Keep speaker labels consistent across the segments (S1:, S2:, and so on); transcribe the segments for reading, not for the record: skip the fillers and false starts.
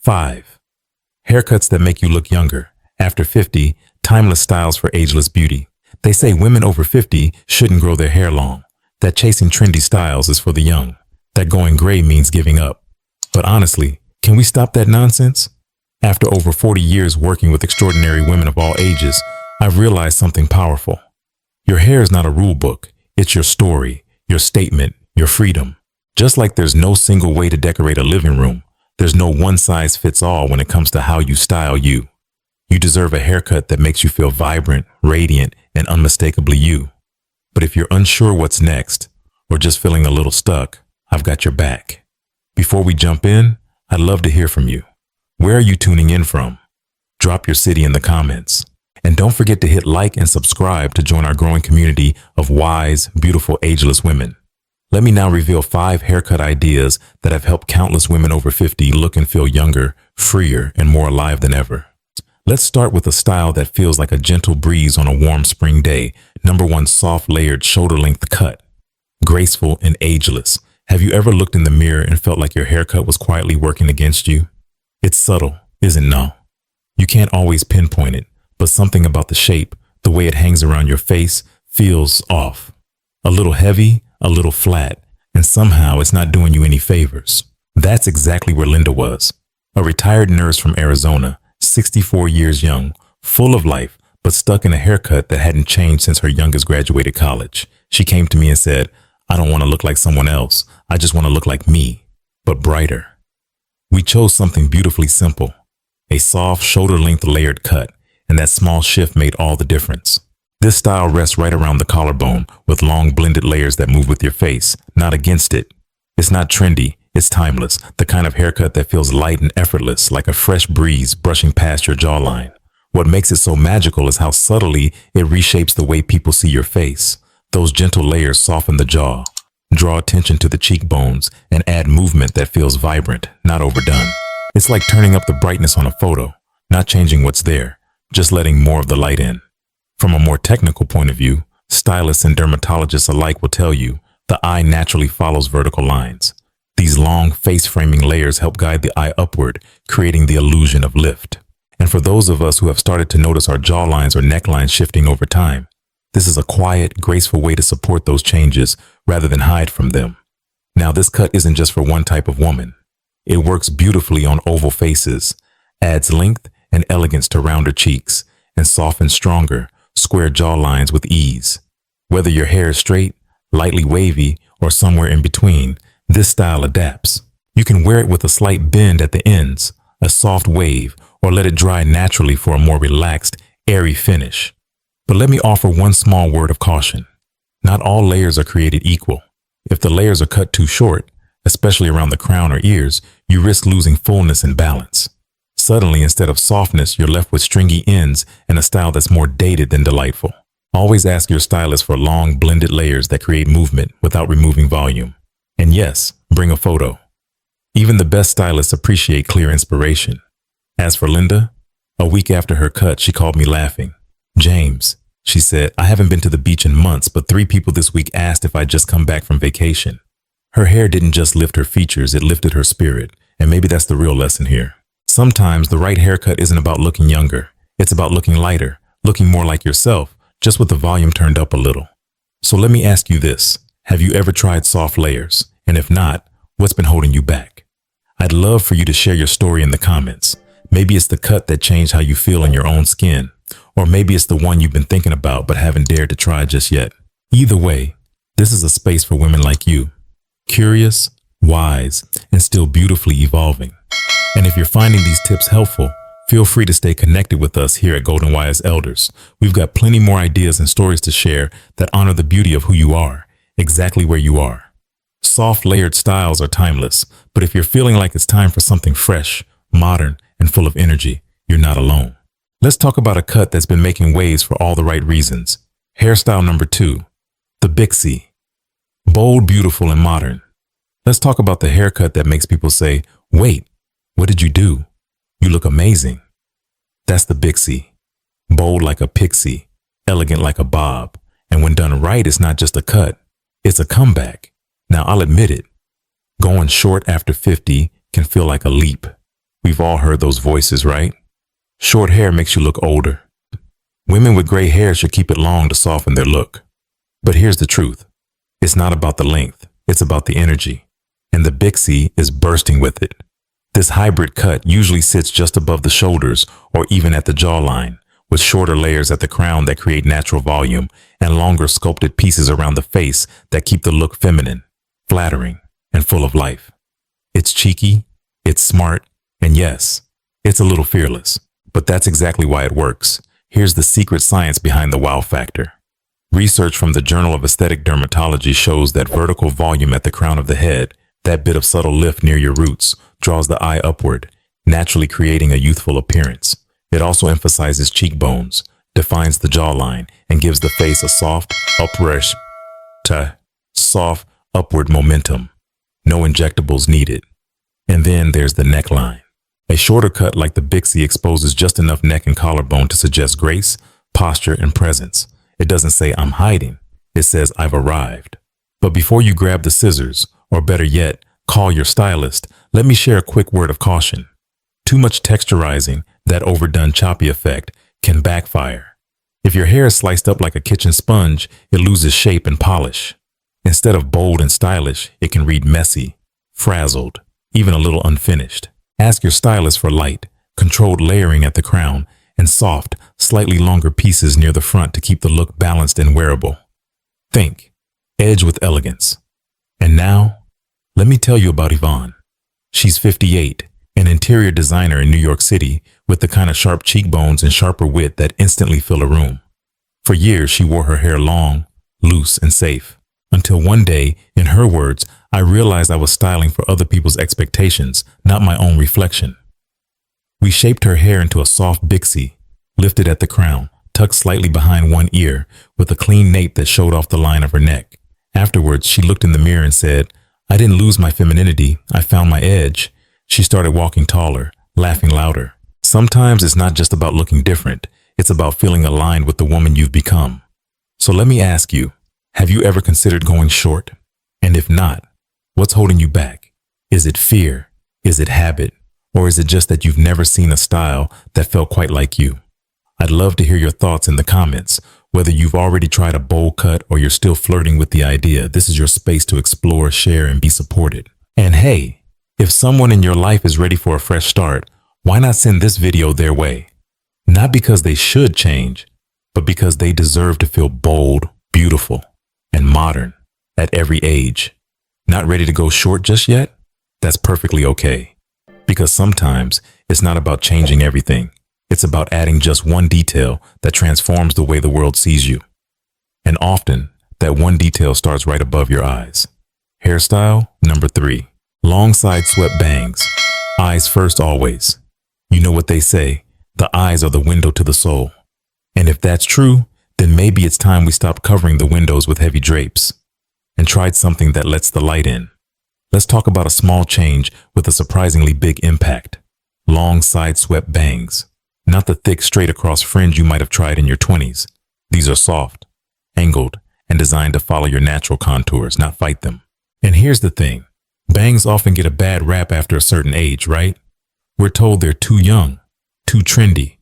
S1: 5. Haircuts that make you look younger. After 50, timeless styles for ageless beauty. They say women over 50 shouldn't grow their hair long, that chasing trendy styles is for the young, that going gray means giving up. But honestly, can we stop that nonsense? After over 40 years working with extraordinary women of all ages, I've realized something powerful. Your hair is not a rule book. It's your story, your statement, your freedom. Just like there's no single way to decorate a living room, there's no one-size-fits-all when it comes to how you style you. You deserve a haircut that makes you feel vibrant, radiant, and unmistakably you. But if you're unsure what's next, or just feeling a little stuck, I've got your back. Before we jump in, I'd love to hear from you. Where are you tuning in from? Drop your city in the comments. And don't forget to hit like and subscribe to join our growing community of wise, beautiful, ageless women. Let me now reveal 5 haircut ideas that have helped countless women over 50 look and feel younger, freer, and more alive than ever. Let's start with a style that feels like a gentle breeze on a warm spring day. Number 1, soft layered shoulder-length cut. Graceful and ageless. Have you ever looked in the mirror and felt like your haircut was quietly working against you? It's subtle, isn't it? No. You can't always pinpoint it, but something about the shape, the way it hangs around your face, feels off. A little heavy, a little flat, and somehow it's not doing you any favors. That's exactly where Linda was. A retired nurse from Arizona, 64 years young, full of life, but stuck in a haircut that hadn't changed since her youngest graduated college. She came to me and said, "I don't want to look like someone else. I just want to look like me, but brighter." We chose something beautifully simple, a soft shoulder-length layered cut, and that small shift made all the difference. This style rests right around the collarbone with long blended layers that move with your face, not against it. It's not trendy, it's timeless, the kind of haircut that feels light and effortless, like a fresh breeze brushing past your jawline. What makes it so magical is how subtly it reshapes the way people see your face. Those gentle layers soften the jaw, draw attention to the cheekbones, and add movement that feels vibrant, not overdone. It's like turning up the brightness on a photo, not changing what's there, just letting more of the light in. From a more technical point of view, stylists and dermatologists alike will tell you the eye naturally follows vertical lines. These long face-framing layers help guide the eye upward, creating the illusion of lift. And for those of us who have started to notice our jawlines or necklines shifting over time, this is a quiet, graceful way to support those changes rather than hide from them. Now, this cut isn't just for one type of woman. It works beautifully on oval faces, adds length and elegance to rounder cheeks, and softens stronger, square jawlines with ease. Whether your hair is straight, lightly wavy, or somewhere in between, this style adapts. You can wear it with a slight bend at the ends, a soft wave, or let it dry naturally for a more relaxed, airy finish. But let me offer one small word of caution. Not all layers are created equal. If the layers are cut too short, especially around the crown or ears, you risk losing fullness and balance. Suddenly, instead of softness, you're left with stringy ends and a style that's more dated than delightful. Always ask your stylist for long, blended layers that create movement without removing volume. And yes, bring a photo. Even the best stylists appreciate clear inspiration. As for Linda, a week after her cut, she called me laughing. "James," she said, "I haven't been to the beach in months, but 3 people this week asked if I'd just come back from vacation." Her hair didn't just lift her features, it lifted her spirit. And maybe that's the real lesson here. Sometimes the right haircut isn't about looking younger. It's about looking lighter, looking more like yourself, just with the volume turned up a little. So let me ask you this. Have you ever tried soft layers? And if not, what's been holding you back? I'd love for you to share your story in the comments. Maybe it's the cut that changed how you feel in your own skin. Or maybe it's the one you've been thinking about but haven't dared to try just yet. Either way, this is a space for women like you. Curious, wise, and still beautifully evolving. And if you're finding these tips helpful, feel free to stay connected with us here at Golden Wise Elders. We've got plenty more ideas and stories to share that honor the beauty of who you are, exactly where you are. Soft layered styles are timeless, but if you're feeling like it's time for something fresh, modern, and full of energy, you're not alone. Let's talk about a cut that's been making waves for all the right reasons. Hairstyle number 2, the Bixie. Bold, beautiful, and modern. Let's talk about the haircut that makes people say, "Wait, what did you do? You look amazing." That's the Bixie. Bold like a pixie, elegant like a bob. And when done right, it's not just a cut, it's a comeback. Now, I'll admit it, going short after 50 can feel like a leap. We've all heard those voices, right? Short hair makes you look older. Women with gray hair should keep it long to soften their look. But here's the truth. It's not about the length, it's about the energy. And the Bixie is bursting with it. This hybrid cut usually sits just above the shoulders or even at the jawline, with shorter layers at the crown that create natural volume and longer sculpted pieces around the face that keep the look feminine, flattering, and full of life. It's cheeky, it's smart, and yes, it's a little fearless. But that's exactly why it works. Here's the secret science behind the wow factor. Research from the Journal of Aesthetic Dermatology shows that vertical volume at the crown of the head, that bit of subtle lift near your roots, draws the eye upward, naturally creating a youthful appearance. It also emphasizes cheekbones, defines the jawline, and gives the face a soft upward momentum. No injectables needed. And then there's the neckline. A shorter cut like the Bixie exposes just enough neck and collarbone to suggest grace, posture, and presence. It doesn't say I'm hiding. It says I've arrived. But before you grab the scissors, or better yet, call your stylist, let me share a quick word of caution. Too much texturizing, that overdone choppy effect, can backfire. If your hair is sliced up like a kitchen sponge, it loses shape and polish. Instead of bold and stylish, it can read messy, frazzled, even a little unfinished. Ask your stylist for light, controlled layering at the crown, and soft, slightly longer pieces near the front to keep the look balanced and wearable. Think, edge with elegance. And now, let me tell you about Yvonne. She's 58, an interior designer in New York City with the kind of sharp cheekbones and sharper wit that instantly fill a room. For years, she wore her hair long, loose, and safe. Until one day, in her words, I realized I was styling for other people's expectations, not my own reflection. We shaped her hair into a soft Bixie, lifted at the crown, tucked slightly behind one ear, with a clean nape that showed off the line of her neck. Afterwards, she looked in the mirror and said, I didn't lose my femininity, I found my edge. She started walking taller, laughing louder. Sometimes it's not just about looking different, it's about feeling aligned with the woman you've become. So let me ask you, have you ever considered going short? And if not, what's holding you back? Is it fear? Is it habit? Or is it just that you've never seen a style that felt quite like you? I'd love to hear your thoughts in the comments. Whether you've already tried a bowl cut or you're still flirting with the idea, this is your space to explore, share, and be supported. And hey, if someone in your life is ready for a fresh start, why not send this video their way? Not because they should change, but because they deserve to feel bold, beautiful, and modern at every age. Not ready to go short just yet? That's perfectly okay. Because sometimes it's not about changing everything. It's about adding just one detail that transforms the way the world sees you. And often, that one detail starts right above your eyes. Hairstyle number 3. Long side swept bangs. Eyes first always. You know what they say, the eyes are the window to the soul. And if that's true, then maybe it's time we stop covering the windows with heavy drapes and tried something that lets the light in. Let's talk about a small change with a surprisingly big impact. Long side swept bangs. Not the thick straight across fringe you might have tried in your 20s. These are soft, angled, and designed to follow your natural contours, not fight them. And here's the thing. Bangs often get a bad rap after a certain age, right? We're told they're too young, too trendy,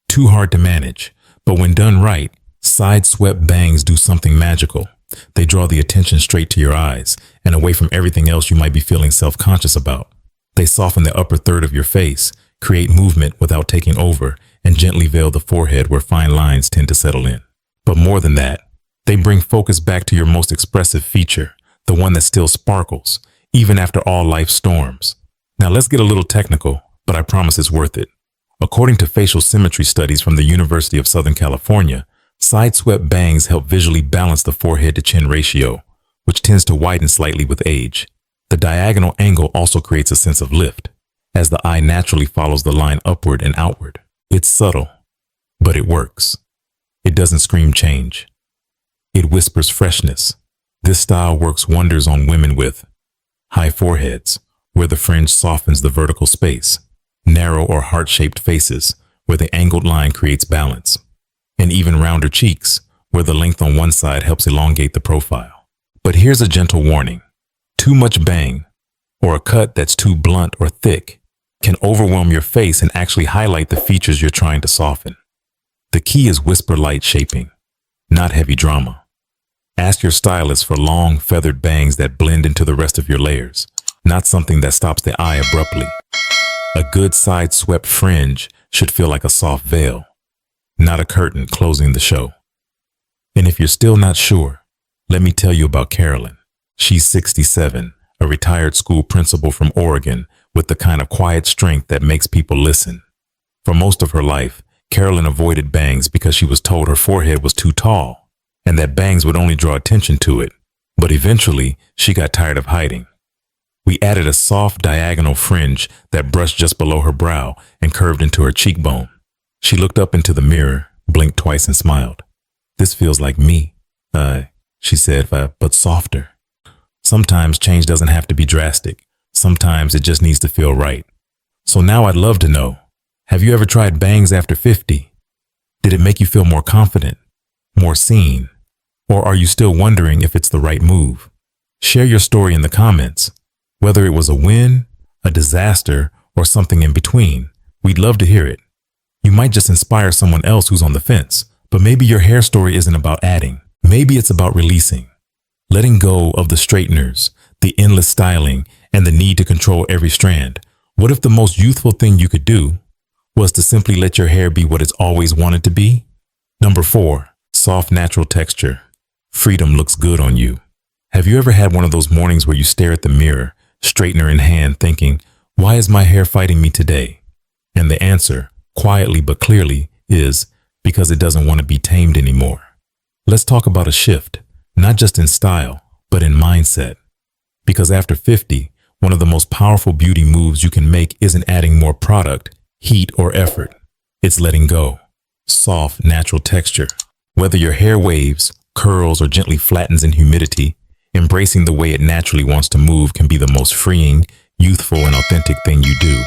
S1: too hard to manage. But when done right, side swept bangs do something magical. They draw the attention straight to your eyes and away from everything else you might be feeling self-conscious about. They soften the upper third of your face, create movement without taking over, and gently veil the forehead where fine lines tend to settle in. But more than that, they bring focus back to your most expressive feature, the one that still sparkles, even after all life's storms. Now let's get a little technical, but I promise it's worth it. According to facial symmetry studies from the University of Southern California, side-swept bangs help visually balance the forehead-to-chin ratio, which tends to widen slightly with age. The diagonal angle also creates a sense of lift, as the eye naturally follows the line upward and outward. It's subtle, but it works. It doesn't scream change. It whispers freshness. This style works wonders on women with high foreheads, where the fringe softens the vertical space, narrow or heart-shaped faces, where the angled line creates balance, and even rounder cheeks, where the length on one side helps elongate the profile. But here's a gentle warning. Too much bang, or a cut that's too blunt or thick, can overwhelm your face and actually highlight the features you're trying to soften. The key is whisper light shaping, not heavy drama. Ask your stylist for long, feathered bangs that blend into the rest of your layers, not something that stops the eye abruptly. A good side-swept fringe should feel like a soft veil, not a curtain closing the show. And if you're still not sure, let me tell you about Carolyn. She's 67, a retired school principal from Oregon with the kind of quiet strength that makes people listen. For most of her life, Carolyn avoided bangs because she was told her forehead was too tall and that bangs would only draw attention to it. But eventually, she got tired of hiding. We added a soft diagonal fringe that brushed just below her brow and curved into her cheekbone. She looked up into the mirror, blinked twice and smiled. "This feels like me," she said, "but softer." Sometimes change doesn't have to be drastic. Sometimes it just needs to feel right. So now I'd love to know, have you ever tried bangs after 50? Did it make you feel more confident, more seen? Or are you still wondering if it's the right move? Share your story in the comments. Whether it was a win, a disaster, or something in between, we'd love to hear it. You might just inspire someone else who's on the fence, but maybe your hair story isn't about adding. Maybe it's about releasing. Letting go of the straighteners, the endless styling, and the need to control every strand. What if the most youthful thing you could do was to simply let your hair be what it's always wanted to be? Number 4, soft natural texture. Freedom looks good on you. Have you ever had one of those mornings where you stare at the mirror, straightener in hand, thinking, why is my hair fighting me today? And the answer, quietly but clearly, is because it doesn't want to be tamed anymore. Let's talk about a shift, not just in style, but in mindset. Because after 50, one of the most powerful beauty moves you can make isn't adding more product, heat, or effort. It's letting go. Soft, natural texture. Whether your hair waves, curls, or gently flattens in humidity, embracing the way it naturally wants to move can be the most freeing, youthful, and authentic thing you do.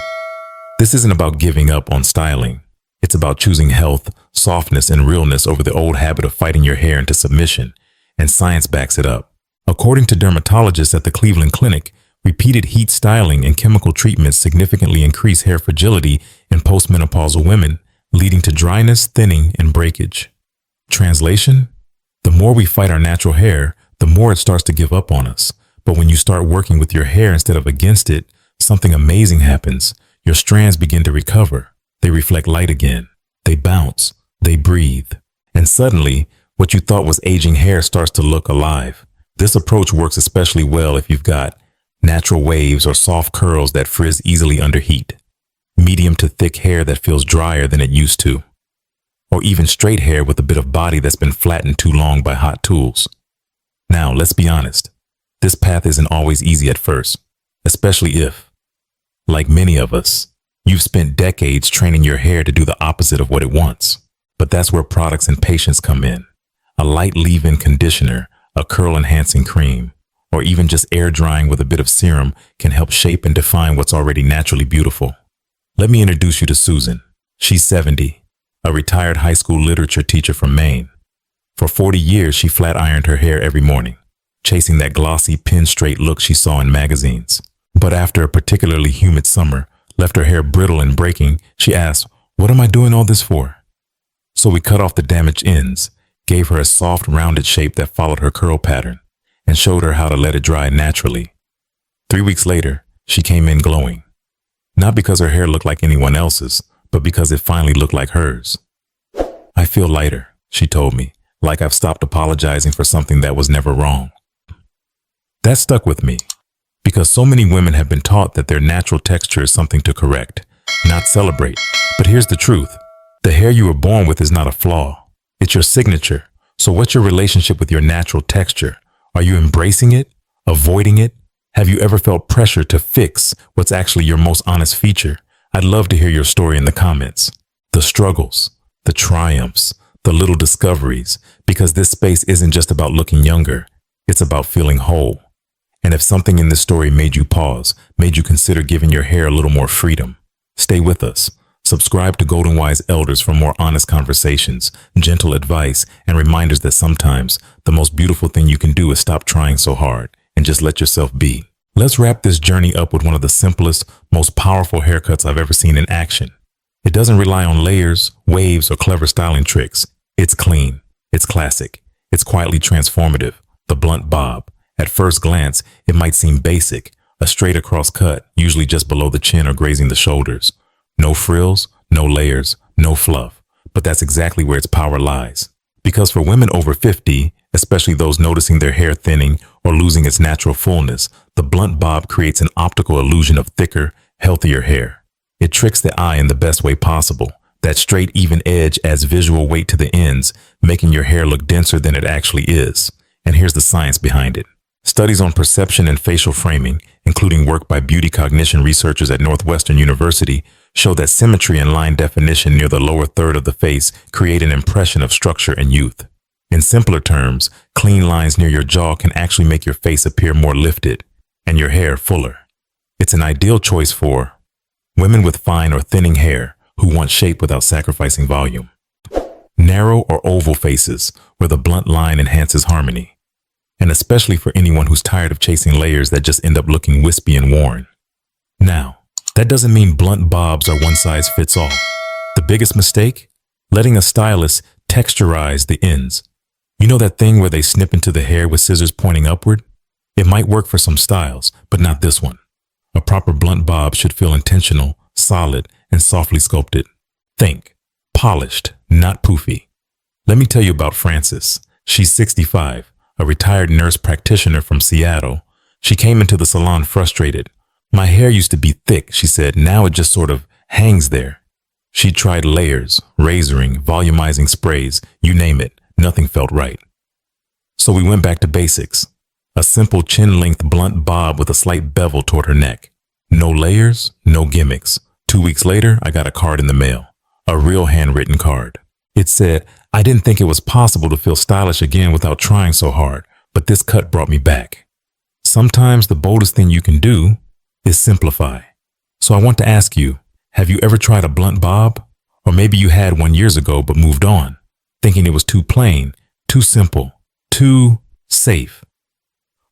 S1: This isn't about giving up on styling. It's about choosing health, softness, and realness over the old habit of fighting your hair into submission, and science backs it up. According to dermatologists at the Cleveland Clinic, repeated heat styling and chemical treatments significantly increase hair fragility in postmenopausal women, leading to dryness, thinning, and breakage. Translation? The more we fight our natural hair, the more it starts to give up on us. But when you start working with your hair instead of against it, something amazing happens. Your strands begin to recover. They reflect light again. They bounce. They breathe. And suddenly, what you thought was aging hair starts to look alive. This approach works especially well if you've got natural waves or soft curls that frizz easily under heat, medium to thick hair that feels drier than it used to, or even straight hair with a bit of body that's been flattened too long by hot tools. Now, let's be honest. This path isn't always easy at first, especially if, like many of us, you've spent decades training your hair to do the opposite of what it wants. But that's where products and patience come in. A light leave-in conditioner, a curl-enhancing cream, or even just air drying with a bit of serum can help shape and define what's already naturally beautiful. Let me introduce you to Susan. She's 70, a retired high school literature teacher from Maine. For 40 years, she flat-ironed her hair every morning, chasing that glossy, pin-straight look she saw in magazines. But after a particularly humid summer left her hair brittle and breaking, she asked, "What am I doing all this for?" So we cut off the damaged ends, gave her a soft, rounded shape that followed her curl pattern, and showed her how to let it dry naturally. 3 weeks later, she came in glowing. Not because her hair looked like anyone else's, but because it finally looked like hers. "I feel lighter," she told me, "like I've stopped apologizing for something that was never wrong." That stuck with me, because so many women have been taught that their natural texture is something to correct, not celebrate. But here's the truth. The hair you were born with is not a flaw. It's your signature. So what's your relationship with your natural texture? Are you embracing it? Avoiding it? Have you ever felt pressure to fix what's actually your most honest feature? I'd love to hear your story in the comments. The struggles, the triumphs, the little discoveries, because this space isn't just about looking younger. It's about feeling whole. And if something in this story made you pause, made you consider giving your hair a little more freedom, stay with us. Subscribe to Golden Wise Elders for more honest conversations, gentle advice, and reminders that sometimes the most beautiful thing you can do is stop trying so hard and just let yourself be. Let's wrap this journey up with one of the simplest, most powerful haircuts I've ever seen in action. It doesn't rely on layers, waves, or clever styling tricks. It's clean. It's classic. It's quietly transformative. The blunt bob. At first glance, it might seem basic. A straight across cut, usually just below the chin or grazing the shoulders. No frills, no layers, no fluff. But that's exactly where its power lies. Because for women over 50, especially those noticing their hair thinning or losing its natural fullness, the blunt bob creates an optical illusion of thicker, healthier hair. It tricks the eye in the best way possible. That straight, even edge adds visual weight to the ends, making your hair look denser than it actually is. And here's the science behind it. Studies on perception and facial framing, including work by beauty cognition researchers at Northwestern University, show that symmetry and line definition near the lower third of the face create an impression of structure and youth. In simpler terms, clean lines near your jaw can actually make your face appear more lifted and your hair fuller. It's an ideal choice for women with fine or thinning hair who want shape without sacrificing volume. Narrow or oval faces where the blunt line enhances harmony. And especially for anyone who's tired of chasing layers that just end up looking wispy and worn. Now, that doesn't mean blunt bobs are one size fits all. The biggest mistake? Letting a stylist texturize the ends. You know that thing where they snip into the hair with scissors pointing upward? It might work for some styles, but not this one. A proper blunt bob should feel intentional, solid, and softly sculpted. Think, polished, not poofy. Let me tell you about Frances. She's 65. A retired nurse practitioner from Seattle. She came into the salon frustrated. My hair used to be thick, she said. Now it just sort of hangs there. She tried layers, razoring, volumizing sprays, you name it. Nothing felt right. So we went back to basics. A simple chin-length blunt bob with a slight bevel toward her neck. No layers, no gimmicks. 2 weeks later, I got a card in the mail. A real handwritten card. It said, I didn't think it was possible to feel stylish again without trying so hard, but this cut brought me back. Sometimes the boldest thing you can do is simplify. So I want to ask you, have you ever tried a blunt bob? Or maybe you had one years ago but moved on, thinking it was too plain, too simple, too safe.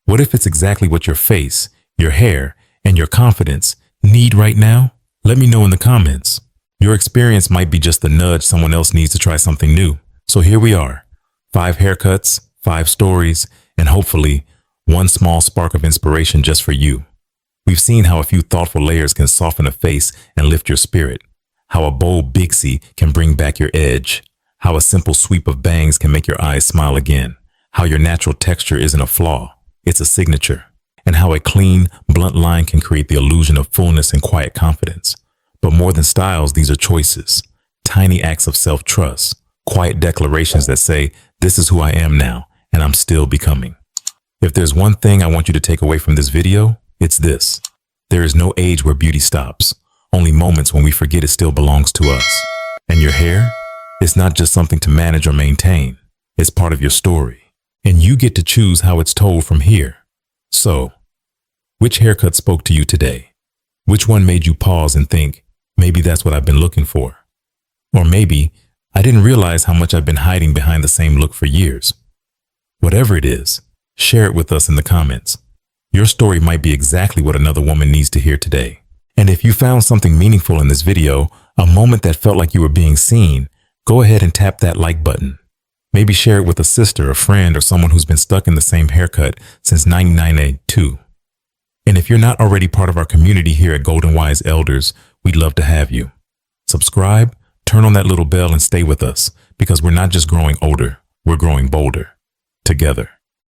S1: What if it's exactly what your face, your hair, and your confidence need right now? Let me know in the comments. Your experience might be just the nudge someone else needs to try something new. So here we are, 5 haircuts, 5 stories, and hopefully one small spark of inspiration just for you. We've seen how a few thoughtful layers can soften a face and lift your spirit, how a bold Bixie can bring back your edge, how a simple sweep of bangs can make your eyes smile again, how your natural texture isn't a flaw, it's a signature, and how a clean, blunt line can create the illusion of fullness and quiet confidence. But more than styles, these are choices, tiny acts of self-trust, quiet declarations that say, this is who I am now, and I'm still becoming. If there's one thing I want you to take away from this video, it's this. There is no age where beauty stops, only moments when we forget it still belongs to us. And your hair? It's not just something to manage or maintain. It's part of your story. And you get to choose how it's told from here. So, which haircut spoke to you today? Which one made you pause and think, maybe that's what I've been looking for? Or maybe, I didn't realize how much I've been hiding behind the same look for years. Whatever it is, share it with us in the comments. Your story might be exactly what another woman needs to hear today. And if you found something meaningful in this video, a moment that felt like you were being seen, go ahead and tap that like button. Maybe share it with a sister, a friend, or someone who's been stuck in the same haircut since 1992. And if you're not already part of our community here at Golden Wise Elders, we'd love to have you. Subscribe, turn on that little bell, and stay with us, because we're not just growing older, we're growing bolder. Together.